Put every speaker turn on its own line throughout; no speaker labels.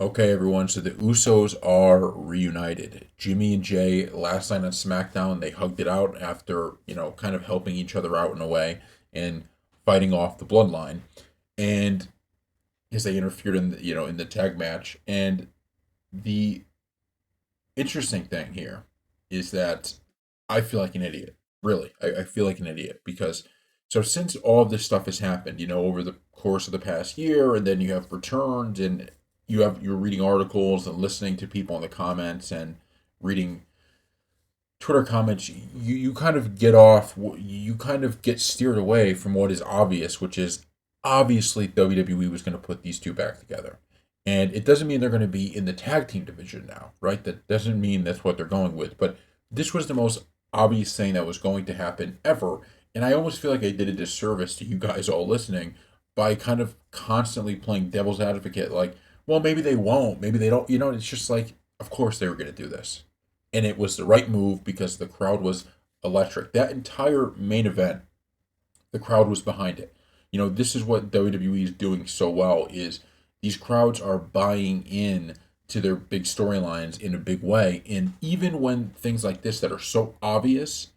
Okay, everyone. So the Usos are reunited. Jimmy and Jay last night on SmackDown, they hugged it out after kind of helping each other out in a way and fighting off the bloodline, and because they interfered in the tag match. And the interesting thing here is that I feel like an idiot. Really, I feel like an idiot because since all of this stuff has happened, over the course of the past year, and then you have returns, and you're reading articles and listening to people in the comments and reading Twitter comments, you kind of you kind of get steered away from what is obvious, which is obviously WWE was going to put these two back together. And it doesn't mean they're going to be in the tag team division now, right? That doesn't mean that's what they're going with. But this was the most obvious thing that was going to happen ever. And I almost feel like I did a disservice to you guys all listening by kind of constantly playing devil's advocate, like, well, maybe they won't, maybe they don't. It's just like, of course they were going to do this, and it was the right move because the crowd was electric. That entire main event, the crowd was behind it. This is what WWE is doing so well is these crowds are buying in to their big storylines in a big way. And even when things like this that are so obvious,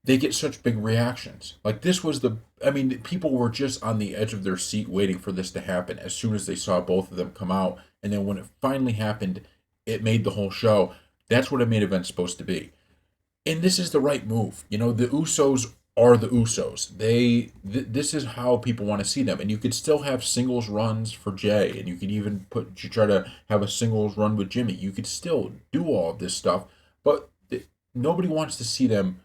they get such big reactions. Like this was I mean, people were just on the edge of their seat waiting for this to happen as soon as they saw both of them come out. And then when it finally happened, it made the whole show. That's what a main event's supposed to be. And this is the right move. The Usos are the Usos. This is how people want to see them. And you could still have singles runs for Jay, and you could even try to have a singles run with Jimmy. You could still do all of this stuff, but nobody wants to see them,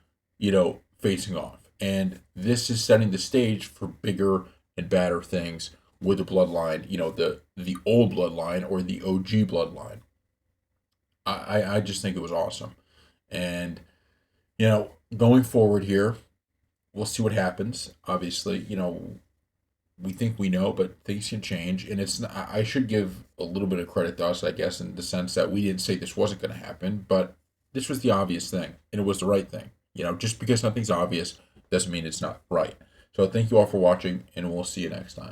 facing off. And this is setting the stage for bigger and badder things with the bloodline, the old bloodline or the OG bloodline. I just think it was awesome. And, going forward here, we'll see what happens. Obviously, we think we know, but things can change. And it's not, I should give a little bit of credit to us, I guess, in the sense that we didn't say this wasn't going to happen, but this was the obvious thing, and it was the right thing. Just because something's obvious doesn't mean it's not right. So thank you all for watching, and we'll see you next time.